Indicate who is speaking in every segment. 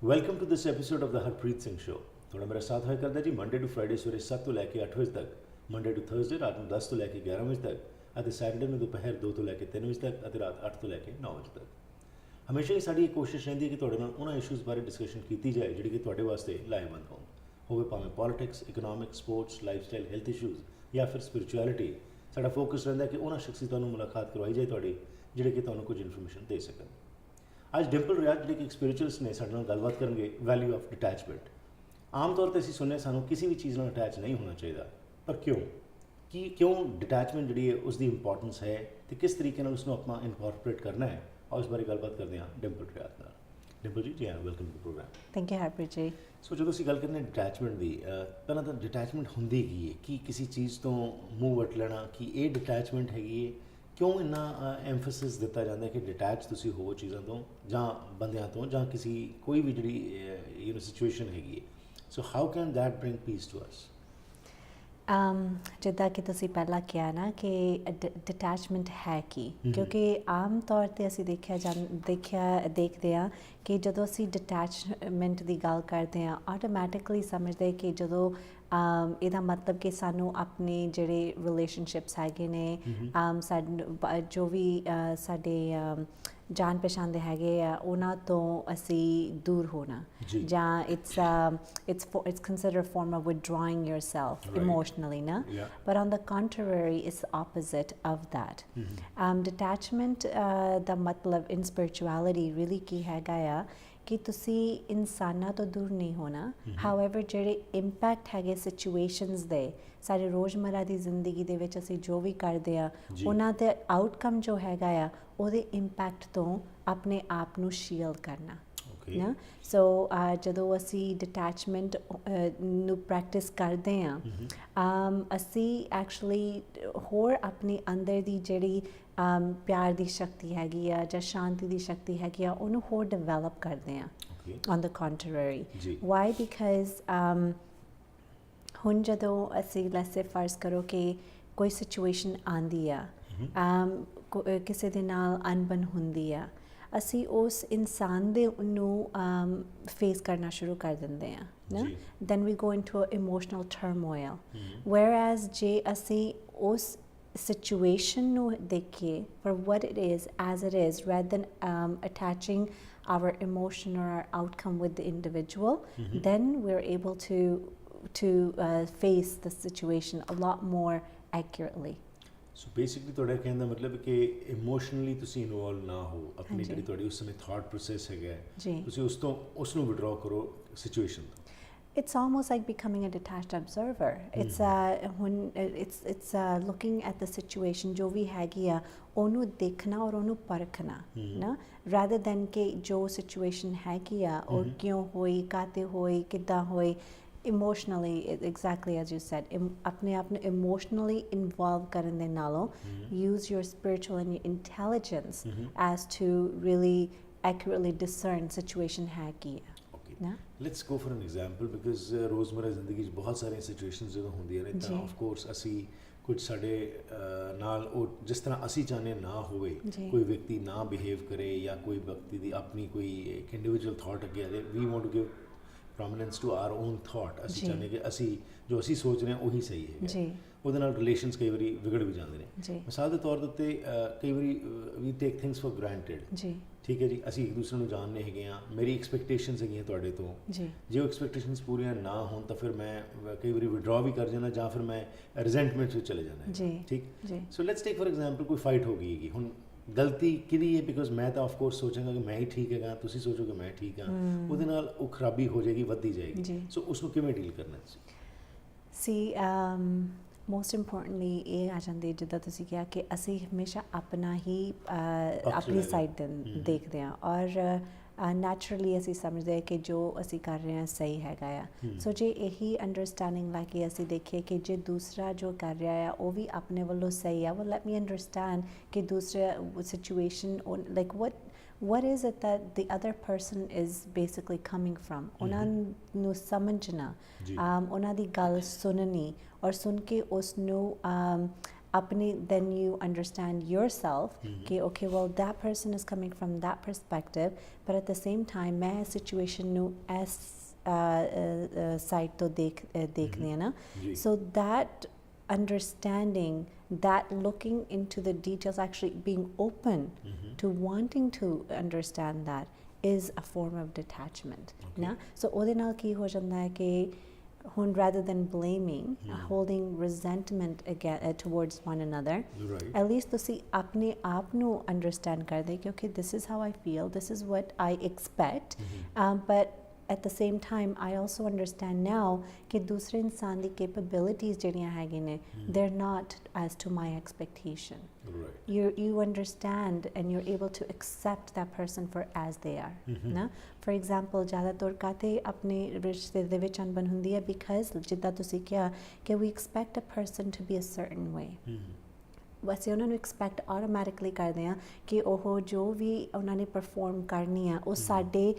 Speaker 1: Welcome to this episode of the Harpreet Singh show. ਤੁਹਾਡਾ ਮੇਰਾ ਸਾਥ ਹੋਇਆ ਕਰਦਾ ਜੀ ਮੰਡੇ ਟੂ ਫਰਾਈਡੇ ਸਵੇਰੇ 7 ਤੋਂ ਲੈ ਕੇ 8 ਵਜੇ ਤੱਕ, ਮੰਡੇ ਟੂ ਥਰਸਡੇ ਰਾਤ ਨੂੰ 10 ਤੋਂ ਲੈ ਕੇ 11 ਵਜੇ ਤੱਕ ਅਤੇ ਸੈਟਰਡੇ ਨੂੰ ਦੁਪਹਿਰ 2 ਤੋਂ ਲੈ ਕੇ 3 ਵਜੇ ਤੱਕ ਅਤੇ ਰਾਤ 8 ਤੋਂ ਲੈ ਕੇ 9 ਵਜੇ ਤੱਕ। ਹਮੇਸ਼ਾ ਹੀ ਸਾਡੀ ਇਹ ਕੋਸ਼ਿਸ਼ ਰਹਿੰਦੀ ਹੈ ਕਿ ਤੁਹਾਡੇ ਨਾਲ ਉਹਨਾਂ ਇਸ਼ੂਜ਼ ਬਾਰੇ ਡਿਸਕਸ਼ਨ ਕੀਤੀ ਜਾਏ ਜਿਹੜੀ ਕਿ ਤੁਹਾਡੇ ਵਾਸਤੇ ਲਾਹੇਵੰਦ ਹੋਣ, ਹੋਵੇ ਭਾਵੇਂ politics, economics, sports, lifestyle, health issues ਜਾਂ ਫਿਰ ਸਪਿਰਿਚੁਅਲਿਟੀ। ਸਾਡਾ ਫੋਕਸ ਰਹਿੰਦਾ ਕਿ ਉਹਨਾਂ ਸ਼ਖਸੀਅਤਾਂ ਨੂੰ ਮੁਲਾਕਾਤ ਕਰਵਾਈ ਜਾਏ ਤੁਹਾਡੀ ਜਿਹੜੇ ਕਿ ਤੁਹਾਨੂੰ ਕੁਝ ਇਨਫੋਰਮੇਸ਼ਨ ਦੇ ਸਕਣ। ਅੱਜ ਡਿੰਪਲ ਰਿਆਤ ਜਿਹੜੇ ਕਿ ਇੱਕ ਸਪਿਰਿਚੁਅਲਿਸਟ ਨੇ ਸਾਡੇ ਨਾਲ ਗੱਲਬਾਤ ਕਰਨਗੇ ਵੈਲਿਊ ਆਫ ਡਿਟੈਚਮੈਂਟ। ਆਮ ਤੌਰ 'ਤੇ ਅਸੀਂ ਸੁਣਿਆ ਸਾਨੂੰ ਕਿਸੇ ਵੀ ਚੀਜ਼ ਨਾਲ ਅਟੈਚ ਨਹੀਂ ਹੋਣਾ ਚਾਹੀਦਾ, ਪਰ ਕਿਉਂ ਡਿਟੈਚਮੈਂਟ ਜਿਹੜੀ ਹੈ ਉਸ ਦੀ ਇੰਪੋਰਟੈਂਸ ਹੈ ਅਤੇ ਕਿਸ ਤਰੀਕੇ ਨਾਲ ਉਸਨੂੰ ਆਪਾਂ ਇਨਕੋਰਪੋਰੇਟ ਕਰਨਾ ਹੈ, ਔਰ ਇਸ ਬਾਰੇ ਗੱਲਬਾਤ ਕਰਦੇ ਹਾਂ ਡਿੰਪਲ ਰਿਆਤ ਨਾਲ। Dimple ji welcome to programme.
Speaker 2: Thank you Harpreet ji.
Speaker 1: So ਜਦੋਂ ਅਸੀਂ ਗੱਲ ਕਰਦੇ ਹਾਂ ਡਿਟੈਚਮੈਂਟ ਦੀ, ਪਹਿਲਾਂ ਤਾਂ ਡਿਟੈਚਮੈਂਟ ਹੁੰਦੀ ਕੀ ਹੈ? ਕੀ ਕਿਸੇ ਚੀਜ਼ ਤੋਂ ਮੂੰਹ ਵੱਟ ਲੈਣਾ, ਕੀ ਇਹ ਡਿਟੈਚਮੈਂਟ ਹੈਗੀ ਹੈ? ਕਿਉਂ ਇੰਨਾ ਐਮਫਸਿਸ ਦਿੱਤਾ ਜਾਂਦਾ ਕਿ ਡਿਟੈਚ ਤੁਸੀਂ ਹੋਵੋ ਚੀਜ਼ਾਂ ਤੋਂ ਜਾਂ ਬੰਦਿਆਂ ਤੋਂ ਜਾਂ ਕਿਸੇ ਕੋਈ ਵੀ ਜਿਹੜੀ ਸਿਚੁਏਸ਼ਨ ਹੈਗੀ ਹੈ। So how can that bring peace to us?
Speaker 2: ਜਿੱਦਾਂ ਕਿ ਤੁਸੀਂ ਪਹਿਲਾਂ ਕਿਹਾ ਨਾ ਕਿ ਡਿਟੈਚਮੈਂਟ ਹੈ ਕੀ, ਕਿਉਂਕਿ ਆਮ ਤੌਰ 'ਤੇ ਅਸੀਂ ਦੇਖਦੇ ਹਾਂ ਕਿ ਜਦੋਂ ਅਸੀਂ ਡਿਟੈਚਮੈਂਟ ਦੀ ਗੱਲ ਕਰਦੇ ਹਾਂ ਆਟੋਮੈਟਿਕਲੀ ਸਮਝਦੇ ਕਿ ਜਦੋਂ ਇਹਦਾ ਮਤਲਬ ਕਿ ਸਾਨੂੰ ਆਪਣੇ ਜਿਹੜੇ ਰਿਲੇਸ਼ਨਸ਼ਿਪਸ ਹੈਗੇ ਨੇ, ਜੋ ਵੀ ਸਾਡੇ ਜਾਣ ਪਛਾਣ ਦੇ ਹੈਗੇ ਆ ਉਹਨਾਂ ਤੋਂ ਅਸੀਂ ਦੂਰ ਹੋਣਾ, ਜਾਂ it's considered a form of withdrawing yourself emotionally, na? But on the contrary, it's the opposite of that. Detachment ਦਾ ਮਤਲਬ in spirituality really ਕੀ ਹੈਗਾ ਆ ਕਿ ਤੁਸੀਂ ਇਨਸਾਨਾਂ ਤੋਂ ਦੂਰ ਨਹੀਂ ਹੋਣਾ। ਹਾਊਐਵਰ ਜਿਹੜੇ ਇੰਪੈਕਟ ਹੈਗੇ ਸਿਚੁਏਸ਼ਨਸ ਦੇ ਸਾਡੇ ਰੋਜ਼ਮਰਾ ਦੀ ਜ਼ਿੰਦਗੀ ਦੇ ਵਿੱਚ ਅਸੀਂ ਜੋ ਵੀ ਕਰਦੇ ਆ ਉਹਨਾਂ ਦੇ ਆਊਟਕਮ ਜੋ ਹੈਗਾ ਆ ਉਹਦੇ ਇੰਪੈਕਟ ਤੋਂ ਆਪਣੇ ਆਪ ਨੂੰ ਸ਼ੀਲਡ ਕਰਨਾ ਨਾ। ਸੋ ਜਦੋਂ ਅਸੀਂ ਡਿਟੈਚਮੈਂਟ ਨੂੰ ਪ੍ਰੈਕਟਿਸ ਕਰਦੇ ਹਾਂ ਅਸੀਂ ਐਕਚੁਅਲੀ ਹੋਰ ਆਪਣੇ ਅੰਦਰ ਦੀ ਜਿਹੜੀ ਪਿਆਰ ਦੀ ਸ਼ਕਤੀ ਹੈਗੀ ਆ ਜਾਂ ਸ਼ਾਂਤੀ ਦੀ ਸ਼ਕਤੀ ਹੈਗੀ ਆ ਉਹਨੂੰ ਹੋਰ ਡਿਵੈਲਪ ਕਰਦੇ ਹਾਂ। On the contrary why? Because ਹੁਣ ਜਦੋਂ ਅਸੀਂ ਲੈਸੇ ਫਰਜ਼ ਕਰੋ ਕਿ ਕੋਈ ਸਿਚੁਏਸ਼ਨ ਆਉਂਦੀ ਆ, ਕਿਸੇ ਦੇ ਨਾਲ ਅਣਬਣ ਹੁੰਦੀ ਆ, ਅਸੀਂ ਉਸ ਇਨਸਾਨ ਦੇ ਨੂੰ ਫੇਸ ਕਰਨਾ ਸ਼ੁਰੂ ਕਰ ਦਿੰਦੇ ਹਾਂ ਨਾ। Then we go into emotional turmoil. Whereas ਜੇ ਅਸੀਂ ਉਸ situation ਨੂੰ ਦੇਖੀਏ for what it is, as it is, rather than attaching our emotion or our outcome with the individual, then we're able to face the situation a lot more accurately.
Speaker 1: So basically ਤੁਹਾਡਾ ਕਹਿਣ ਦਾ ਮਤਲਬ ਕਿ emotionally ਤੁਸੀਂ involve ਨਾ ਹੋ, ਆਪਣੀ ਜਿਹੜੀ ਤੁਹਾਡੀ ਉਸ ਸਮੇਂ ਥਾਟ ਪ੍ਰੋਸੈਸ ਹੈਗਾ ਤੁਸੀਂ ਉਸ ਨੂੰ ਵਿਡਰਾਅ ਕਰੋ ਸਿਚੁਏਸ਼ਨ ਤੋਂ।
Speaker 2: It's almost like becoming a detached observer. It's looking at the situation ਜੋ ਵੀ ਹੈਗੀ ਆ ਉਹਨੂੰ ਦੇਖਣਾ ਔਰ ਉਹਨੂੰ ਪਰਖਣਾ ਨਾ, rather than ਕਿ ਜੋ ਸਿਚੁਏਸ਼ਨ ਹੈਗੀ ਆ ਉਹ ਕਿਉਂ ਹੋਈ, ਕਾਹਤੇ ਹੋਈ, ਕਿੱਦਾਂ ਹੋਈ। Emotionally, exactly as you said, ਆਪਣੇ ਆਪ ਨੂੰ emotionally involve ਕਰਨ ਦੇ ਨਾਲੋਂ use your spiritual and your intelligence as to really accurately discern situation ਹੈ ਕੀ ਆ।
Speaker 1: Let's go for N example, because ਰੋਜ਼ਮਰਾ ਜ਼ਿੰਦਗੀ 'ਚ ਬਹੁਤ ਸਾਰੀਆਂ ਸਿਚੁਏਸ਼ਨਸ ਜਦੋਂ ਹੁੰਦੀਆਂ ਨੇ ਤਾਂ ਆਫ ਕੋਰਸ ਅਸੀਂ ਕੁਝ ਸਾਡੇ ਨਾਲ ਉਹ ਜਿਸ ਤਰ੍ਹਾਂ ਅਸੀਂ ਚਾਹੁੰਦੇ ਨਾ ਹੋਵੇ, ਕੋਈ ਵਿਅਕਤੀ ਨਾ ਬਿਹੇਵ ਕਰੇ ਜਾਂ ਕੋਈ ਵਿਅਕਤੀ ਦੀ ਆਪਣੀ ਕੋਈ ਇੱਕ ਇੰਡੀਵਿਜੂਅਲ ਥਾਟ ਅੱਗੇ ਆ ਜਾਏ, we want to give prominence to our own thought. ਅਸੀਂ ਚਾਹੁੰਦੇ ਕਿ ਅਸੀਂ ਜੋ ਅਸੀਂ ਸੋਚ ਰਹੇ ਹਾਂ ਉਹੀ ਸਹੀ ਹੈ। ਉਹਦੇ ਨਾਲ ਰਿਲੇਸ਼ਨਸ ਕਈ ਵਾਰੀ ਵਿਗੜ ਵੀ ਜਾਂਦੇ ਨੇ। ਮਿਸਾਲ ਦੇ ਤੌਰ ਦੇ ਉੱਤੇ ਕਈ ਵਾਰੀ ਵੀ ਟੇਕ ਥਿੰਗਸ ਫॉर ਗ੍ਰਾਂਟਡ। ਠੀਕ ਹੈ ਜੀ, ਅਸੀਂ ਇੱਕ ਦੂਸਰੇ ਨੂੰ ਜਾਣਦੇ ਹੈਗੇ ਹਾਂ, ਮੇਰੀ ਐਕਸਪੈਕਟੇਸ਼ਨਸ ਹੈਗੀਆਂ ਤੁਹਾਡੇ ਤੋਂ, ਜੇ ਉਹ ਐਕਸਪੈਕਟੇਸ਼ਨਸ ਪੂਰੀਆਂ ਨਾ ਹੋਣ ਤਾਂ ਫਿਰ ਮੈਂ ਕਈ ਵਾਰੀ ਵਿਡਰਾ ਵੀ ਕਰ ਜਾਂਦਾ ਜਾਂ ਫਿਰ ਮੈਂ ਰਿਜ਼ੈਂਟਮੈਂਟ ਵਿੱਚ ਚਲੇ ਜਾਂਦਾ। ਠੀਕ, so let's take for example ਕੋਈ ਫਾਈਟ ਹੋ ਗਈ ਹੈਗੀ। ਹੁਣ ਗਲਤੀ ਕਿਹਦੀ ਹੈ? ਬਿਕੋਜ਼ ਮੈਂ ਤਾਂ ਆਫ ਕੋਰਸ ਸੋਚਾਂਗਾ ਕਿ ਮੈਂ ਹੀ ਠੀਕ ਹੈਗਾ, ਤੁਸੀਂ ਸੋਚੋਗੇ ਮੈਂ ਠੀਕ ਹਾਂ, ਉਹਦੇ ਨਾਲ ਉਹ ਖਰਾਬੀ ਹੋ ਜਾਏਗੀ, ਵੱਧਦੀ ਜਾਏਗੀ। ਸੋ ਉਸ ਨੂੰ ਕਿਵੇਂ ਡੀਲ ਕਰਨਾ ਤੁਸੀਂ?
Speaker 2: ਮੋਸਟ ਇੰਪੋਰਟੈਂਟਲੀ ਇਹ ਆ ਜਾਂਦੀ ਜਿੱਦਾਂ ਤੁਸੀਂ ਕਿਹਾ ਕਿ ਅਸੀਂ ਹਮੇਸ਼ਾ ਆਪਣਾ ਹੀ ਆਪਣੀ ਸਾਈਡ ਦੇਖਦੇ ਹਾਂ ਔਰ ਨੈਚੁਰਲੀ ਅਸੀਂ ਸਮਝਦੇ ਹਾਂ ਕਿ ਜੋ ਅਸੀਂ ਕਰ ਰਹੇ ਹਾਂ ਸਹੀ ਹੈਗਾ ਆ। ਸੋ ਜੇ ਇਹੀ ਅੰਡਰਸਟੈਂਡਿੰਗ ਲੈ ਕੇ ਅਸੀਂ ਦੇਖੀਏ ਕਿ ਜੇ ਦੂਸਰਾ ਜੋ ਕਰ ਰਿਹਾ ਆ ਉਹ ਵੀ ਆਪਣੇ ਵੱਲੋਂ ਸਹੀ ਆ, well let me understand ਕਿ ਦੂਸਰਾ situation like what is it that the other person is basically coming from, ਉਹਨਾਂ ਨੂੰ ਸਮਝਣਾ,
Speaker 1: ਜੀ।
Speaker 2: ਉਹਨਾਂ ਦੀ ਗੱਲ ਸੁਣਨੀ ਔਰ ਸੁਣ ਕੇ ਉਸ ਨੂੰ apne, then you understand yourself कि okay, well that person is coming from that perspective, but at the same time मैं situation nu as side to देखने ना, so that understanding, that looking into the details, actually being open to wanting to understand that is a form of detachment ना. So ਉਹਦੇ ਨਾਲ ਕੀ ਹੋ ਜਾਂਦਾ ਹੈ ਕਿ ਹੁਣ rather than blaming, holding resentment again towards one another, at least ਤੁਸੀਂ ਆਪਣੇ ਆਪ ਨੂੰ understand ਕਰਦੇ ਕਿ okay, this is how I feel, this is what I expect, but at the same time I also understand now कि दूसरे इंसान ਦੀ capabilities ਜਿਹੜੀਆਂ ਹੈਗੇ ਨੇ, they're not as to my expectation. You understand and you're able to accept that person for as they are. ਨਾ for example ਜ਼ਿਆਦਾਤਰ ਕਾਤੇ ਆਪਣੇ ਰਿਸ਼ਤੇ ਦੇ ਵਿੱਚ ਅਣਬਣ ਹੁੰਦੀ ਹੈ because ਜਿੱਦਾਂ ਤੁਸੀਂ ਕਿਹਾ ਕਿ we expect a person to be a certain way. ਅਸੀਂ ਉਹਨਾਂ ਨੂੰ ਐਕਸਪੈਕਟ ਆਟੋਮੈਟਿਕਲੀ ਕਰਦੇ ਹਾਂ ਕਿ ਉਹ ਜੋ ਵੀ ਉਹਨਾਂ ਨੇ ਪਰਫੋਰਮ ਕਰਨੀ ਆ ਉਹ ਸਾਡੇ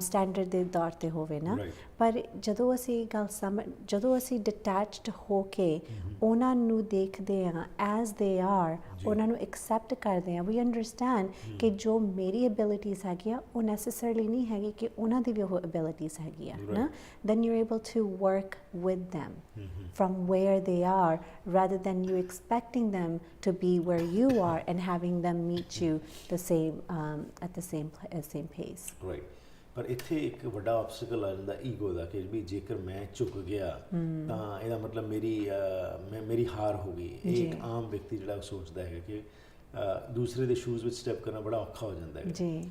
Speaker 2: ਸਟੈਂਡਰਡ ਦੇ ਦੌਰ 'ਤੇ ਹੋਵੇ ਨਾ, ਪਰ ਜਦੋਂ ਅਸੀਂ ਜਦੋਂ ਅਸੀਂ ਡਿਟੈਚਡ ਹੋ ਕੇ ਉਹਨਾਂ ਨੂੰ ਦੇਖਦੇ ਹਾਂ ਐਜ਼ ਦੇ ਆਰ, ਉਹਨਾਂ ਨੂੰ ਐਕਸੈਪਟ ਕਰਦੇ ਹਾਂ, ਵੀ ਅੰਡਰਸਟੈਂਡ ਕਿ ਜੋ ਮੇਰੀ ਐਬਿਲਿਟੀਜ਼ ਹੈਗੀਆਂ ਉਹ ਨੈਸੈਸਰਲੀ ਨਹੀਂ ਹੈਗੀ ਕਿ ਉਹਨਾਂ ਦੀ ਵੀ ਉਹ ਐਬਿਲਿਟੀਜ਼ ਹੈਗੀ ਆ ਨਾ, then you're able to work with them from where they are rather than you expecting them to be where you are and having them meet you the same at the same pace.
Speaker 1: Right. ਪਰ ਇੱਥੇ ਇੱਕ ਵੱਡਾ ਆਬਸਟੀਕਲ ਆ ਜਾਂਦਾ ego ਦਾ ਕਿ ਵੀ ਜੇਕਰ ਮੈਂ ਝੁਕ ਗਿਆ ਤਾਂ ਇਹਦਾ ਮਤਲਬ ਮੇਰੀ ਹਾਰ ਹੋ ਗਈ। ਇਹ ਇੱਕ ਆਮ ਵਿਅਕਤੀ ਜਿਹੜਾ ਸੋਚਦਾ ਹੈਗਾ ਕਿ ਦੂਸਰੇ ਦੇ ਸ਼ੂਜ਼ ਵਿੱਚ ਸਟੈਪ ਕਰਨਾ ਬੜਾ ਔਖਾ ਹੋ ਜਾਂਦਾ ਹੈ।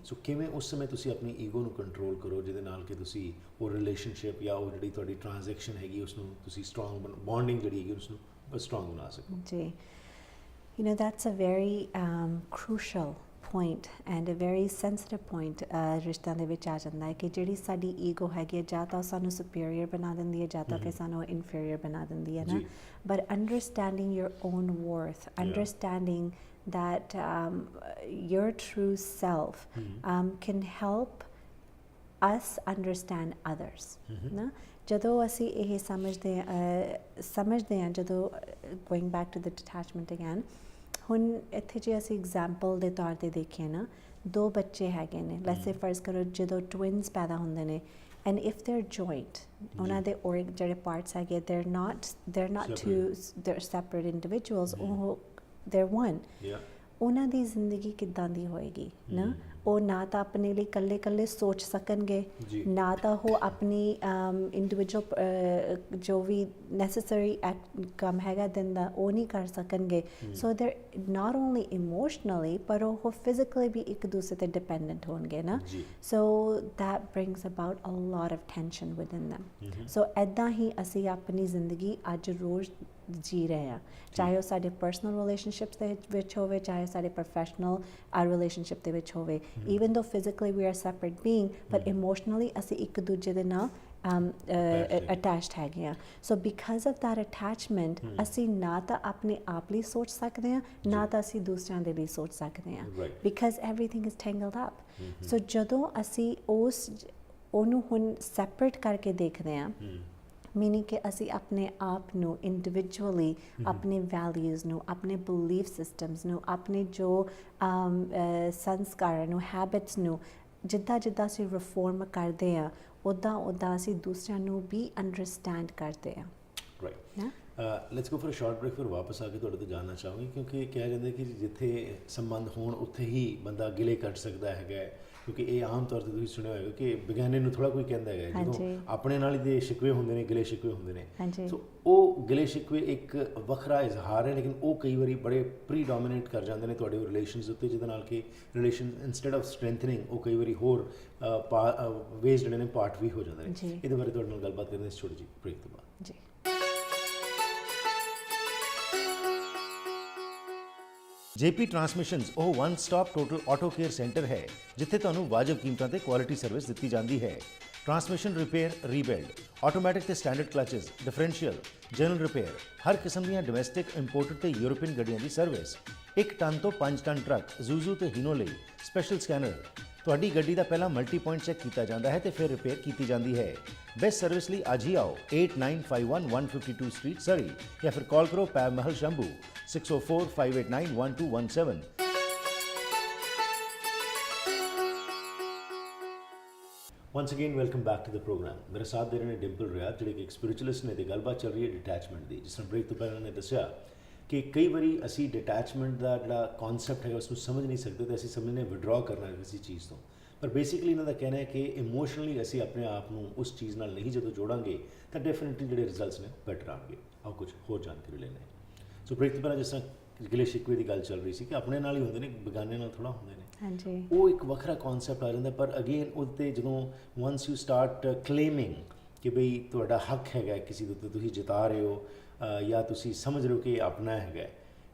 Speaker 1: ਸੋ ਕਿਵੇਂ ਉਸ ਸਮੇਂ ਤੁਸੀਂ ਆਪਣੀ ਈਗੋ ਨੂੰ ਕੰਟਰੋਲ ਕਰੋ ਜਿਹਦੇ ਨਾਲ ਕਿ ਤੁਸੀਂ ਉਹ ਰਿਲੇਸ਼ਨਸ਼ਿਪ ਜਾਂ ਉਹ ਜਿਹੜੀ ਤੁਹਾਡੀ ਟ੍ਰਾਂਜੈਕਸ਼ਨ ਹੈਗੀ ਉਸ ਨੂੰ ਤੁਸੀਂ ਸਟਰੋਂਗ ਬੌਂਡਿੰਗ ਜਿਹੜੀ ਹੈਗੀ ਉਸ ਨੂੰ ਸਟਰੋਂਗ ਬਣਾ ਸਕੋ।
Speaker 2: ਜੀ, you know, that's a very crucial point and a very sensitive point ਰਿਸ਼ਤਿਆਂ ਦੇ ਵਿੱਚ ਆ ਜਾਂਦਾ ਹੈ ਕਿ ਜਿਹੜੀ ਸਾਡੀ ਈਗੋ ਹੈਗੀ ਹੈ ਜਾਂ ਤਾਂ ਸਾਨੂੰ ਸੁਪੀਰੀਅਰ ਬਣਾ ਦਿੰਦੀ ਹੈ ਜਾਂ ਤਾਂ ਫਿਰ ਸਾਨੂੰ ਇਨਫੀਰੀਅਰ ਬਣਾ ਦਿੰਦੀ ਹੈ ਨਾ, but understanding your own worth, understanding that your true self can help us understand others ਨਾ। ਜਦੋਂ ਅਸੀਂ ਇਹ ਸਮਝਦੇ ਹਾਂ ਜਦੋਂ going back to the detachment again, ਹੁਣ ਇੱਥੇ ਜੇ ਅਸੀਂ ਐਗਜ਼ਾਮਪਲ ਦੇ ਤੌਰ 'ਤੇ ਦੇਖੀਏ ਨਾ, ਦੋ ਬੱਚੇ ਹੈਗੇ ਨੇ, ਲੈਟਸ ਸੇ ਫਰਜ਼ ਕਰੋ ਜਦੋਂ ਟਵਿਨਸ ਪੈਦਾ ਹੁੰਦੇ ਨੇ and if they're joint, ਉਹਨਾਂ ਦੇ ਜਿਹੜੇ ਪਾਰਟਸ ਹੈਗੇ they're not two, they're separate individuals, they're one. ਉਹਨਾਂ ਦੀ ਜ਼ਿੰਦਗੀ ਕਿੱਦਾਂ ਦੀ ਹੋਏਗੀ ਨਾ, ਉਹ ਨਾ ਤਾਂ ਆਪਣੇ ਲਈ ਇਕੱਲੇ ਸੋਚ ਸਕਣਗੇ, ਨਾ ਤਾਂ ਉਹ ਆਪਣੀ ਇੰਡੀਵਿਜੂਅਲ ਜੋ ਵੀ ਨੈਸੈਸਰੀ ਕੰਮ ਹੈਗਾ ਦਿਨ ਦਾ ਉਹ ਨਹੀਂ ਕਰ ਸਕਣਗੇ। ਸੋ ਦੇਰ ਨਾਟ ਓਨਲੀ ਇਮੋਸ਼ਨਲੀ ਪਰ ਉਹ ਫਿਜ਼ੀਕਲੀ ਵੀ ਇੱਕ ਦੂਸਰੇ 'ਤੇ ਡਿਪੈਂਡੈਂਟ ਹੋਣਗੇ ਨਾ। So that brings about a lot of tension within them. ਸੋ ਇੱਦਾਂ ਹੀ ਅਸੀਂ ਆਪਣੀ ਜ਼ਿੰਦਗੀ ਅੱਜ ਰੋਜ਼ ਜੀ ਰਹੇ ਹਾਂ, ਚਾਹੇ ਉਹ ਸਾਡੇ ਪਰਸਨਲ ਰਿਲੇਸ਼ਨਸ਼ਿਪਸ ਦੇ ਵਿੱਚ ਹੋਵੇ, ਚਾਹੇ ਸਾਡੇ ਪ੍ਰੋਫੈਸ਼ਨਲ ਰਿਲੇਸ਼ਨਸ਼ਿਪ ਦੇ ਵਿੱਚ ਹੋਵੇ, even though physically we are separate being, but emotionally ਅਸੀਂ ਇੱਕ ਦੂਜੇ ਦੇ ਨਾਲ attached ਹੈਗੇ ਹਾਂ। ਸੋ ਬਿਕਾਜ਼ ਆਫ that attachment ਅਸੀਂ ਨਾ ਤਾਂ ਆਪਣੇ ਆਪ ਲਈ ਸੋਚ ਸਕਦੇ ਹਾਂ, ਨਾ ਤਾਂ ਅਸੀਂ ਦੂਸਰਿਆਂ ਦੇ ਲਈ ਸੋਚ ਸਕਦੇ ਹਾਂ, because everything is tangled up. ਸੋ ਜਦੋਂ ਅਸੀਂ ਉਹਨੂੰ ਹੁਣ ਸੈਪਰੇਟ ਕਰਕੇ ਦੇਖਦੇ ਹਾਂ, ਮੀਨਿੰਗ ਕਿ ਅਸੀਂ ਆਪਣੇ ਆਪ ਨੂੰ ਇੰਡੀਵਿਜੂਅਲੀ ਆਪਣੇ ਵੈਲਿਊਜ਼ ਨੂੰ, ਆਪਣੇ ਬਿਲੀਫ ਸਿਸਟਮਸ ਨੂੰ, ਆਪਣੇ ਜੋ ਸੰਸਕਾਰਾਂ ਨੂੰ, ਹੈਬਿਟਸ ਨੂੰ ਜਿੱਦਾਂ ਅਸੀਂ ਰਿਫੋਰਮ ਕਰਦੇ ਹਾਂ, ਉੱਦਾਂ ਅਸੀਂ ਦੂਸਰਿਆਂ ਨੂੰ ਵੀ ਅੰਡਰਸਟੈਂਡ ਕਰਦੇ ਹਾਂ।
Speaker 1: Let's go for a short break. ਫਿਰ ਵਾਪਸ ਆ ਕੇ ਤੁਹਾਡੇ ਤੋਂ ਜਾਣਨਾ ਚਾਹਾਂਗੀ ਕਿਉਂਕਿ ਕਿਹਾ ਜਾਂਦਾ ਕਿ ਜਿੱਥੇ ਸੰਬੰਧ ਹੋਣ ਉੱਥੇ ਹੀ ਬੰਦਾ ਗਿਲੇ ਕੱਢ ਸਕਦਾ ਹੈਗਾ, ਕਿਉਂਕਿ ਇਹ ਆਮ ਤੌਰ 'ਤੇ ਤੁਸੀਂ ਸੁਣਿਆ ਹੋਏਗਾ ਕਿ ਵਿਗਿਆਨੀ ਨੂੰ ਥੋੜ੍ਹਾ ਕੋਈ ਕਹਿੰਦਾ ਹੈਗਾ ਜਦੋਂ ਆਪਣੇ ਨਾਲ ਹੀ ਦੇ ਸ਼ਿਕਵੇ ਹੁੰਦੇ ਨੇ, ਗਿਲੇ ਸ਼ਿਕਵੇ ਹੁੰਦੇ ਨੇ। ਸੋ ਉਹ ਗਿਲੇ ਸ਼ਿਕਵੇ ਇੱਕ ਵੱਖਰਾ ਇਜ਼ਹਾਰ ਹੈ, ਲੇਕਿਨ ਉਹ ਕਈ ਵਾਰੀ ਬੜੇ ਪ੍ਰੀਡੋਮੀਨੇਟ ਕਰ ਜਾਂਦੇ ਨੇ ਤੁਹਾਡੇ ਰਿਲੇਸ਼ਨਸ ਉੱਤੇ, ਜਿਹਦੇ ਨਾਲ ਕਿ ਰਿਲੇਸ਼ਨ ਇੰਸਟੈਡ ਆਫ ਸਟਰੈਂਥਨਿੰਗ ਉਹ ਕਈ ਵਾਰੀ ਹੋਰ ਵੇਜ਼ ਜਿਹੜੇ ਨੇ ਪਾਰਟ ਵੀ ਹੋ ਜਾਂਦੇ ਨੇ। ਇਹਦੇ ਬਾਰੇ ਤੁਹਾਡੇ ਨਾਲ ਗੱਲਬਾਤ ਕਰਦੇ ਇਸ ਛੋਟੀ ਜਿਹੀ ਬ੍ਰੇਕ ਤੋਂ ਬਾਅਦ। ਜੀ JP ਟਰਾਂਸਮਿਸ਼ਨਸ ਉਹ one stop total auto care centre ਹੈ ਜਿੱਥੇ ਤੁਹਾਨੂੰ ਵਾਜਬ ਕੀਮਤਾਂ ਤੇ ਕੁਆਲਿਟੀ ਸਰਵਿਸ ਦਿੱਤੀ ਜਾਂਦੀ ਹੈ। ਟਰਾਂਸਮਿਸ਼ਨ ਰਿਪੇਅਰ, ਰੀਬਿਲਡ, ਆਟੋਮੈਟਿਕ ਤੇ standard clutches, differential, general repair, ਹਰ ਕਿਸਮ ਦੀਆਂ ਡੋਮੈਸਟਿਕ, ਇੰਪੋਰਟਡ ਤੇ ਯੂਰਪੀਅਨ ਗੱਡੀਆਂ ਦੀ ਸਰਵਿਸ। 1 ਟਨ ਤੋਂ 5 ਟਨ ਟਰੱਕ ਜ਼ੂਜ਼ੂ ਤੇ ਹੀਨੋ ਲਈ ਸਪੈਸ਼ਲ ਸਕੈਨਰ। ਤੁਹਾਡੀ ਗੱਡੀ ਦਾ ਪਹਿਲਾਂ ਮਲਟੀ ਪੁਆਇੰਟ ਚੈੱਕ ਕੀਤਾ ਜਾਂਦਾ ਹੈ ਤੇ ਫਿਰ ਰਿਪੇਅਰ ਕੀਤੀ ਜਾਂਦੀ ਹੈ। ਬੈਸਟ ਸਰਵਿਸ ਲਈ ਅੱਜ ਹੀ ਆਓ 8951 ਸਟਰੀਟ ਸਰੀ ਜਾਂ ਫਿਰ ਕਾਲ ਕਰੋ ਪੈਬ ਮਹਿਲ Shambhu 6045891217। Once again, welcome back to the program. मेरे साथ दे रहे हैं डिम्पल रियात ਜਿਹੜੇ ਕਿ ਇੱਕ ਸਪਿਰਿਚੁਅਲਿਸਟ ਨੇ ਤੇ ਗੱਲਬਾਤ ਚੱਲ ਰਹੀ ਹੈ ਡਿਟੈਚਮੈਂਟ ਦੀ। ਜਿਸ ਤਰ੍ਹਾਂ ਬ੍ਰੇਕ ਤੋਂ ਪਹਿਲਾਂ ਨੇ ਦੱਸਿਆ ਕਿ ਕਈ ਵਾਰੀ ਅਸੀਂ ਡਿਟੈਚਮੈਂਟ ਦਾ ਜਿਹੜਾ ਕਨਸੈਪਟ ਹੈਗਾ ਉਸ ਨੂੰ ਸਮਝ ਨਹੀਂ ਸਕਦੇ ਤੇ ਅਸੀਂ ਸਮਝਦੇ ਵਿਡਰਾ ਕਰਨਾ ਕਿਸੇ ਚੀਜ਼ ਤੋਂ। ਪਰ ਬੇਸਿਕਲੀ ਇਹਨਾਂ ਦਾ ਕਹਿਣਾ ਹੈ ਕਿ ਇਮੋਸ਼ਨਲੀ ਅਸੀਂ ਆਪਣੇ ਆਪ ਨੂੰ ਉਸ ਚੀਜ਼ ਨਾਲ ਨਹੀਂ ਜਦੋਂ ਜੋੜਾਂਗੇ ਤਾਂ ਡੈਫੀਨਿਟਲੀ ਜਿਹੜੇ ਰਿਜ਼ਲਟਸ ਨੇ ਬੈਟਰ ਆਉਣਗੇ। ਆਓ ਕੁਝ ਹੋਰ ਜਾਣਕਾਰੀ ਲੈਂਦੇ ਹਾਂ। ਸੋ ਬ੍ਰੇਕ ਤੋਂ ਪਹਿਲਾਂ ਜਿਸ ਤਰ੍ਹਾਂ ਗਿਲੇ ਸ਼ਿਕਵੇ ਦੀ ਗੱਲ ਚੱਲ ਰਹੀ ਸੀ ਕਿ ਆਪਣੇ ਨਾਲ ਹੀ ਹੁੰਦੇ ਨੇ, ਬੇਗਾਨੇ ਨਾਲ ਥੋੜ੍ਹਾ ਹੁੰਦੇ ਨੇ। ਹਾਂਜੀ, ਉਹ ਇੱਕ ਵੱਖਰਾ ਕਨਸੈਪਟ ਆ ਜਾਂਦਾ। ਪਰ ਅਗੇਨ ਉਹਦੇ ਜਦੋਂ ਵਨਸ ਯੂ ਸਟਾਰਟ ਕਲੇਮਿੰਗ ਕਿ ਬਈ ਤੁਹਾਡਾ ਹੱਕ ਹੈਗਾ ਕਿਸੇ ਦੇ ਉੱਤੇ, ਤੁਸੀਂ ਜਿਤਾ ਰਹੇ ਹੋ ਜਾਂ ਤੁਸੀਂ ਸਮਝ ਰਹੇ ਹੋ ਕਿ ਇਹ ਆਪਣਾ ਹੈਗਾ,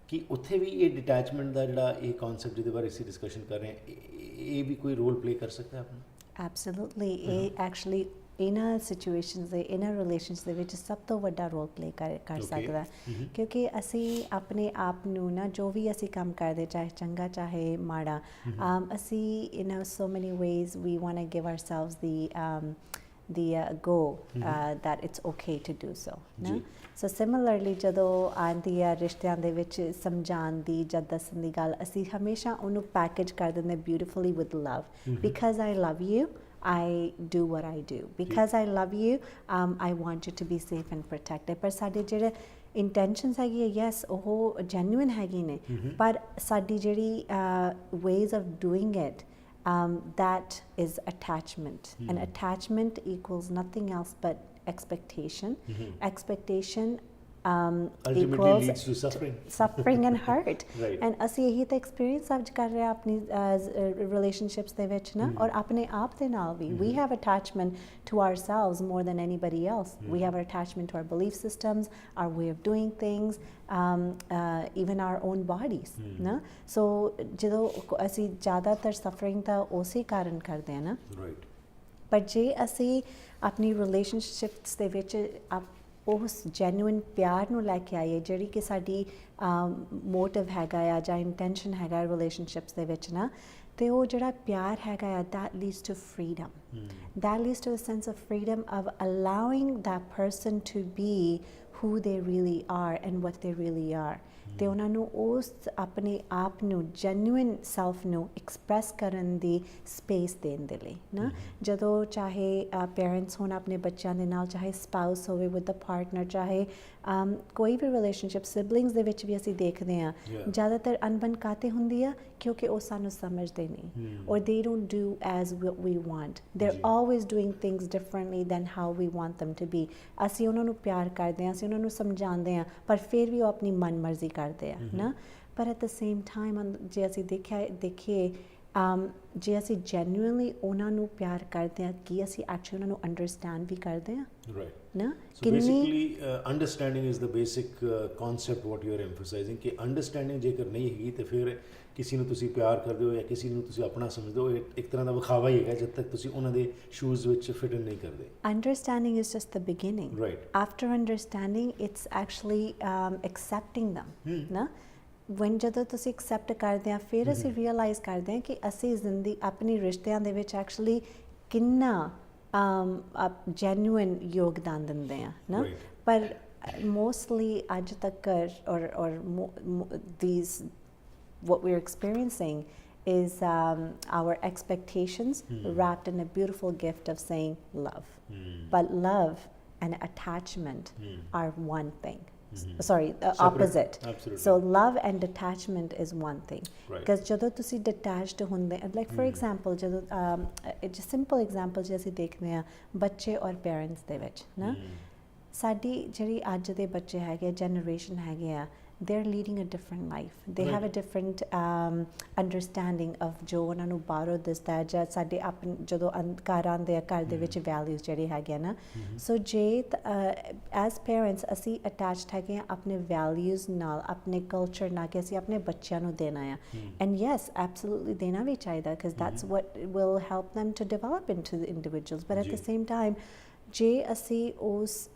Speaker 1: ਕਿ ਉੱਥੇ ਵੀ ਇਹ ਡਿਟੈਚਮੈਂਟ ਦਾ ਜਿਹੜਾ ਇਹ ਕਨਸੈਪਟ ਜਿਹਦੇ ਬਾਰੇ ਅਸੀਂ ਡਿਸਕਸ਼ਨ ਕਰ ਰਹੇ ਹਾਂ ਇਹ ਵੀ ਕੋਈ ਰੋਲ ਪਲੇ ਕਰ ਸਕਦਾ ਆਪਣਾ? ਐਬਸੋਲੂਟਲੀ। ਇਹ ਐਕਚੁਅਲੀ ਇਹਨਾਂ ਸਿਚੁਏਸ਼ਨਸ ਦੇ, ਇਹਨਾਂ ਰਿਲੇਸ਼ਨਸ ਦੇ ਵਿੱਚ ਸਭ ਤੋਂ ਵੱਡਾ ਰੋਲ ਪਲੇ ਕਰ ਸਕਦਾ, ਕਿਉਂਕਿ ਅਸੀਂ ਆਪਣੇ ਆਪ ਨੂੰ ਨਾ ਜੋ ਵੀ ਅਸੀਂ ਕੰਮ ਕਰਦੇ, ਚਾਹੇ ਚੰਗਾ ਚਾਹੇ ਮਾੜਾ, ਅਸੀਂ so many ways we want to give ourselves the go that it's okay to do so. No? So similarly ਜਦੋਂ ਆਉਂਦੀ ਹੈ ਰਿਸ਼ਤਿਆਂ ਦੇ ਵਿੱਚ ਸਮਝਾਉਣ ਦੀ ਜਾਂ ਦੱਸਣ ਦੀ ਗੱਲ, ਅਸੀਂ ਹਮੇਸ਼ਾ ਉਹਨੂੰ ਪੈਕੇਜ ਕਰ ਦਿੰਦੇ beautifully with love. Because I love you, I do what I do. Because I love you, I want you to be safe and protected. ਪਰ ਸਾਡੇ ਜਿਹੜੇ ਇੰਟੈਂਸ਼ਨਸ ਹੈਗੀ ਹੈ, ਯੈਸ ਉਹ ਜੈਨੂਇਨ ਹੈਗੀ ਨੇ, ਪਰ ਸਾਡੀ ਜਿਹੜੀ ways of doing it, that is attachment. And attachment equals nothing else but expectation. Expectation ultimately leads to suffering and hurt. Right. And ਅਸੀਂ ਇਹੀ ਤਾਂ ਐਕਸਪੀਰੀਅੰਸ ਅੱਜ ਕਰ ਰਹੇ ਆਪਣੀ ਰਿਲੇਸ਼ਨਸ਼ਿਪਸ ਦੇ ਵਿੱਚ ਨਾ, ਔਰ ਆਪਣੇ ਆਪ ਦੇ ਨਾਲ ਵੀ। We have attachment to ourselves more than anybody else. We have an attachment to our belief systems, our way of doing things, even our own bodies. ਨਾ ਸੋ ਜਦੋਂ ਅਸੀਂ ਜ਼ਿਆਦਾਤਰ ਸਫਰਿੰਗ ਤਾਂ ਉਸੇ ਕਾਰਨ ਕਰਦੇ ਹਾਂ ਨਾ। ਪਰ ਜੇ ਅਸੀਂ ਆਪਣੀ ਰਿਲੇਸ਼ਨਸ਼ਿਪਸ ਦੇ ਵਿੱਚ ਉਸ ਜੈਨੂਇਨ ਪਿਆਰ ਨੂੰ ਲੈ ਕੇ ਆਈਏ, ਜਿਹੜੀ ਕਿ ਸਾਡੀ ਮੋਟਿਵ ਹੈਗਾ ਆ ਜਾਂ ਇੰਟੈਂਸ਼ਨ ਹੈਗਾ ਰਿਲੇਸ਼ਨਸ਼ਿਪਸ ਦੇ ਵਿੱਚ ਨਾ, ਤੇ ਉਹ ਜਿਹੜਾ ਪਿਆਰ ਹੈਗਾ ਆ that leads to freedom. That leads to a sense of freedom of allowing that person to be who they really are and what they really are. ਤੇ ਉਹਨਾਂ ਨੂੰ ਉਸ ਆਪਣੇ ਆਪ ਨੂੰ ਜੈਨੂਇਨ ਸੈਲਫ ਨੂੰ ਐਕਸਪ੍ਰੈਸ ਕਰਨ ਦੀ ਸਪੇਸ ਦੇਣ ਦੇ ਲਈ ਨਾ। ਜਦੋਂ ਚਾਹੇ ਪੇਰੈਂਟਸ ਹੋਣ ਆਪਣੇ ਬੱਚਿਆਂ ਦੇ ਨਾਲ, ਚਾਹੇ ਸਪਾਊਸ ਹੋਵੇ ਵਿਦ ਅ ਪਾਰਟਨਰ, ਚਾਹੇ ਕੋਈ ਵੀ ਰਿਲੇਸ਼ਨਸ਼ਿਪ ਸਿਬਲਿੰਗਸ ਦੇ ਵਿੱਚ ਵੀ ਅਸੀਂ ਦੇਖਦੇ ਹਾਂ ਜ਼ਿਆਦਾਤਰ ਅਣਬਣ ਕਾਤੇ ਹੁੰਦੀ ਆ ਕਿਉਂਕਿ ਉਹ ਸਾਨੂੰ ਸਮਝਦੇ ਨਹੀਂ, ਔਰ they don't do as we want. They're always doing things differently than how we want them to be. ਅਸੀਂ ਉਹਨਾਂ ਨੂੰ ਪਿਆਰ ਕਰਦੇ ਹਾਂ, ਅਸੀਂ ਉਹਨਾਂ ਨੂੰ ਸਮਝਾਉਂਦੇ ਹਾਂ, ਪਰ ਫਿਰ ਵੀ ਉਹ ਆਪਣੀ ਮਨਮਰਜ਼ੀ ਕਰਦੇ ਆ ਨਾ। ਪਰ ਐਟ ਦ ਸੇਮ ਟਾਈਮ ਜੇ ਅਸੀਂ ਦੇਖੀਏ ਜੇ ਅਸੀਂ ਜੈਨੂਇਨਲੀ ਉਹਨਾਂ ਨੂੰ ਪਿਆਰ ਕਰਦੇ ਹਾਂ, ਕੀ ਅਸੀਂ ਐਕਚੁਅਲੀ ਉਹਨਾਂ ਨੂੰ ਅੰਡਰਸਟੈਂਡ ਵੀ ਕਰਦੇ ਹਾਂ ਨਾ। So basically understanding is the basic concept what you are emphasizing, ਕਿ understanding ਜੇਕਰ ਨਹੀਂ ਹੈਗੀ ਤੇ ਫਿਰ ਕਿਸੇ ਨੂੰ ਤੁਸੀਂ ਪਿਆਰ ਕਰਦੇ ਹੋ ਜਾਂ ਕਿਸੇ ਨੂੰ ਤੁਸੀਂ ਆਪਣਾ ਸਮਝਦੇ ਹੋ, ਇੱਕ ਤਰ੍ਹਾਂ ਦਾ ਵਿਖਾਵਾ ਹੀ ਹੈਗਾ ਜਦ ਤੱਕ ਤੁਸੀਂ ਉਹਨਾਂ ਦੇ ਸ਼ੂਜ਼ ਵਿੱਚ ਫਿਟ ਨਹੀਂ ਕਰਦੇ। Understanding is just the beginning. Right. After understanding, it's actually accepting them. ਨਾ when ਜਦੋਂ ਤੁਸੀਂ ਐਕਸੈਪਟ ਕਰਦੇ ਆ ਫਿਰ ਅਸੀਂ ਰੀਅਲਾਈਜ਼ ਕਰਦੇ ਹਾਂ ਕਿ ਅਸੀਂ ਜ਼ਿੰਦਗੀ ਆਪਣੀ ਰਿਸ਼ਤਿਆਂ ਦੇ ਵਿੱਚ ਐਕਚੁਅਲੀ ਕਿੰਨਾ ਜੈਨੂਇਨ ਯੋਗਦਾਨ ਦਿੰਦੇ ਆ ਨਾ। ਪਰ ਮੋਸਟਲੀ ਅੱਜ ਤੱਕ or these what we're experiencing is our expectations wrapped in a beautiful gift of saying love. But love and attachment are one thing. Sorry, opposite. Absolutely. So love and detachment is one thing. Because ਜਦੋਂ ਤੁਸੀਂ detached ਹੁੰਦੇ, like for example ਜਦੋਂ just simple example ਜੇ ਅਸੀਂ ਦੇਖਦੇ ਹਾਂ ਬੱਚੇ ਔਰ ਪੇਰੈਂਟਸ ਦੇ ਵਿੱਚ ਨਾ, ਸਾਡੀ ਜਿਹੜੀ ਅੱਜ ਦੇ ਬੱਚੇ ਹੈਗੇ, ਜਨਰੇਸ਼ਨ ਹੈਗੇ ਆ, they're leading a different life. They have a different understanding of ਜੋ ਉਹਨਾਂ ਨੂੰ ਬਾਹਰੋਂ ਦਿਸਦਾ ਹੈ ਜਾਂ ਸਾਡੇ ਆਪਣੇ ਜਦੋਂ ਘਰ ਆਉਂਦੇ ਆ ਘਰ ਦੇ ਵਿੱਚ ਵੈਲਿਊਜ਼ ਜਿਹੜੇ ਹੈਗੇ ਨਾ। ਸੋ ਜੇ ਐਜ਼ ਪੇਰੈਂਟਸ ਅਸੀਂ ਅਟੈਚਡ ਹੈਗੇ ਆ ਆਪਣੇ ਵੈਲਿਊਜ਼ ਨਾਲ, ਆਪਣੇ ਕਲਚਰ ਨਾਲ, ਕਿ ਅਸੀਂ ਆਪਣੇ ਬੱਚਿਆਂ ਨੂੰ ਦੇਣਾ ਆ। ਐਂਡ ਯੈਸ ਐਬਸੋਲੂਟਲੀ ਦੇਣਾ ਵੀ ਚਾਹੀਦਾ, because that's what will help them to develop into the individuals. But at the same time
Speaker 2: ਜੇ ਅਸੀਂ ਉਸ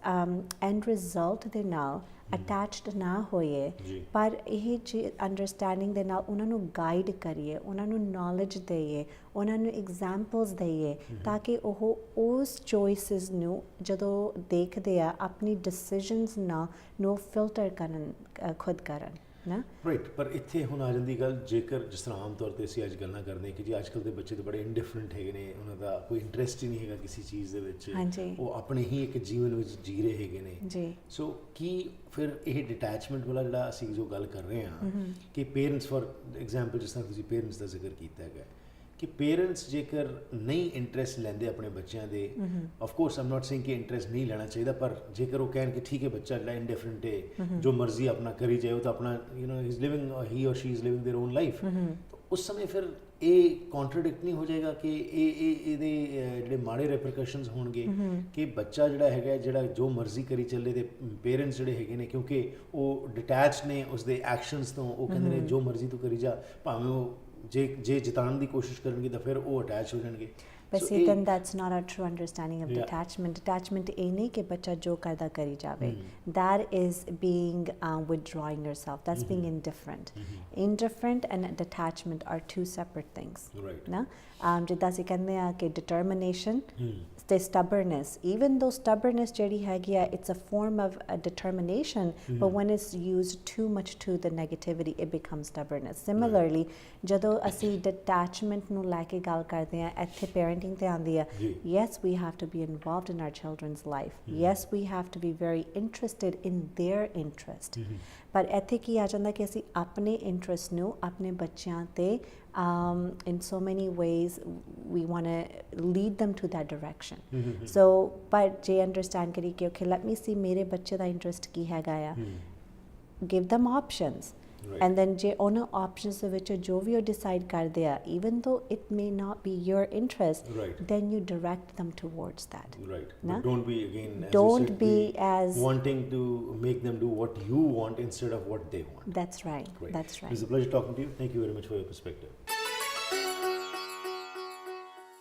Speaker 2: ਐਂਡ ਰਿਜ਼ਲਟ ਦੇ ਨਾਲ ਅਟੈਚਡ ਨਾ ਹੋਈਏ
Speaker 1: ਜੀ।
Speaker 2: ਪਰ ਇਹ ਜੇ ਅੰਡਰਸਟੈਂਡਿੰਗ ਦੇ ਨਾਲ ਉਹਨਾਂ ਨੂੰ ਗਾਈਡ ਕਰੀਏ, ਉਹਨਾਂ ਨੂੰ ਨੌਲੇਜ ਦੇਈਏ, ਉਹਨਾਂ ਨੂੰ ਐਗਜ਼ਾਮਪਲਸ ਦੇਈਏ ਤਾਂ ਕਿ ਉਹ ਉਸ ਚੋਇਸਿਸ ਨੂੰ ਜਦੋਂ ਦੇਖਦੇ ਆ ਆਪਣੀ ਡਿਸੀਜਨਸ ਨੂੰ ਫਿਲਟਰ ਕਰਨ, ਖੁਦ ਕਰਨ ਨਾ।
Speaker 1: ਰਾਈਟ, ਪਰ ਇੱਥੇ ਹੁਣ ਆ ਜਾਂਦੀ ਗੱਲ, ਜੇਕਰ ਜਿਸ ਤਰ੍ਹਾਂ ਆਮ ਤੌਰ ਤੇ ਅਸੀਂ ਅੱਜ ਗੱਲਾਂ ਕਰਦੇ ਹਾਂ ਕਿ ਜੀ ਅੱਜ ਕੱਲ੍ਹ ਦੇ ਬੱਚੇ ਤਾਂ ਬੜੇ ਇੰਡਿਫਰੈਂਟ ਹੈਗੇ ਨੇ, ਉਹਨਾਂ ਦਾ ਕੋਈ ਇੰਟਰਸਟ ਹੀ ਨਹੀਂ ਹੈਗਾ ਕਿਸੇ ਚੀਜ਼ ਦੇ ਵਿੱਚ, ਉਹ ਆਪਣੇ ਹੀ ਇੱਕ ਜੀਵਨ ਵਿੱਚ ਜੀ ਰਹੇ ਹੈਗੇ ਨੇ
Speaker 2: ਜੀ।
Speaker 1: ਸੋ ਕੀ ਫਿਰ ਇਹ ਡਿਟੈਚਮੈਂਟ ਵਾਲਾ ਜਿਹੜਾ ਅਸੀਂ ਜੋ ਗੱਲ ਕਰ ਰਹੇ ਹਾਂ ਕਿ ਪੇਰੈਂਟਸ ਫॉर ਐਗਜ਼ਾਮਪਲ, ਜਿਸ ਤਰ੍ਹਾਂ ਤੁਸੀਂ ਪੇਰੈਂਟਸ ਦਾ ਜ਼ਿਕਰ ਕੀਤਾ ਹੈਗਾ ਕਿ ਪੇਰੈਂਟਸ ਜੇਕਰ ਨਹੀਂ ਇੰਟਰਸਟ ਲੈਂਦੇ ਆਪਣੇ ਬੱਚਿਆਂ ਦੇ, of course Aam not saying ਕਿ ਇੰਟਰਸਟ ਨਹੀਂ ਲੈਣਾ ਚਾਹੀਦਾ, ਪਰ ਜੇਕਰ ਉਹ ਕਹਿਣ ਕਿ ਠੀਕ ਹੈ ਬੱਚਾ ਜਿਹੜਾ ਇੰਡਿਫਰੈਂਟ ਹੈ, ਜੋ ਮਰਜ਼ੀ ਆਪਣਾ ਕਰੀ ਜਾਏ, ਉਹ ਤਾਂ ਆਪਣਾ ਇਜ਼ ਲਿਵਿੰਗ, ਹੀ ਔਰ she is living their own life, ਉਸ ਸਮੇਂ ਫਿਰ ਇਹ ਕੰਟਰਡਿਕਟ ਨਹੀਂ ਹੋ ਜਾਏਗਾ ਕਿ ਇਹਦੇ ਜਿਹੜੇ ਮਾੜੇ ਰੈਪਰਕਸ਼ਨਸ ਹੋਣਗੇ ਕਿ ਬੱਚਾ ਜਿਹੜਾ ਹੈਗਾ, ਜਿਹੜਾ ਜੋ ਮਰਜ਼ੀ ਕਰੀ ਚੱਲੇ, ਤੇ ਪੇਰੈਂਟਸ ਜਿਹੜੇ ਹੈਗੇ ਨੇ ਕਿਉਂਕਿ ਉਹ ਡਿਟੈਚਡ ਨੇ ਉਸਦੇ ਐਕਸ਼ਨਸ ਤੋਂ, ਉਹ ਕਹਿੰਦੇ ਨੇ ਜੋ ਮਰਜ਼ੀ ਤੂੰ ਕਰੀ ਜਾ, ਭਾਵੇਂ ਉਹ ਜੇ ਜਿਤਾਉਣ ਦੀ ਕੋਸ਼ਿਸ਼ ਕਰਨਗੇ ਤਾਂ ਫਿਰ ਉਹ ਅਟੈਚ ਹੋ ਜਾਣਗੇ।
Speaker 2: But see, then that's not a true understanding of detachment. Detachment ਇਹ ਨਹੀਂ ਕਿ ਬੱਚਾ ਜੋ ਕਰਦਾ ਕਰੀ ਜਾਵੇ. That is being withdrawing yourself. That's being indifferent. Indifferent and detachment are two separate things.
Speaker 1: Right.
Speaker 2: ਨਾ ਜਿੱਦਾਂ ਅਸੀਂ ਕਹਿੰਦੇ ਆ ਕਿ determination ਤੇ stubbornness, even though stubbornness ਜਿਹੜੀ ਹੈਗੀ ਆ, it's a form of a determination, but when it's used too much to the negativity, it becomes stubbornness. Similarly, ਜਦੋਂ ਅਸੀਂ detachment ਨੂੰ ਲੈ ਕੇ ਗੱਲ ਕਰਦੇ ਆ, ਇੱਥੇ parenting ਤੇ ਆਉਂਦੀ ਆ, yes, we have to be involved in our children's life. Yes, we have to be very interested in their interest. ਪਰ ਇੱਥੇ ਕੀ ਆ ਜਾਂਦਾ ਕਿ ਅਸੀਂ ਆਪਣੇ ਇੰਟਰਸਟ ਨੂੰ ਆਪਣੇ ਬੱਚਿਆਂ ਤੇ in so many ways we want to lead them to that direction. So but ਜੇ understand ਕਰੀ ਕਿ okay, let me see ਮੇਰੇ ਬੱਚੇ ਦਾ ਇੰਟਰਸਟ ਕੀ ਹੈਗਾ ਆ, give them options.
Speaker 1: Right.
Speaker 2: And then ਜੇ ਉਹਨਾਂ options ਦੇ ਵਿੱਚ ਜੋ ਵੀ ਉਹ decide ਕਰਦੇ ਆ, even though it may not be your interest,
Speaker 1: Right.
Speaker 2: then you direct them towards that.
Speaker 1: Right.
Speaker 2: Na?
Speaker 1: But don't be, again, as
Speaker 2: Don't
Speaker 1: you said,
Speaker 2: be as
Speaker 1: wanting to make them do what you want instead of what they want.
Speaker 2: That's right.
Speaker 1: Great.
Speaker 2: That's right.
Speaker 1: It was a pleasure talking to you. Thank you very much for your perspective.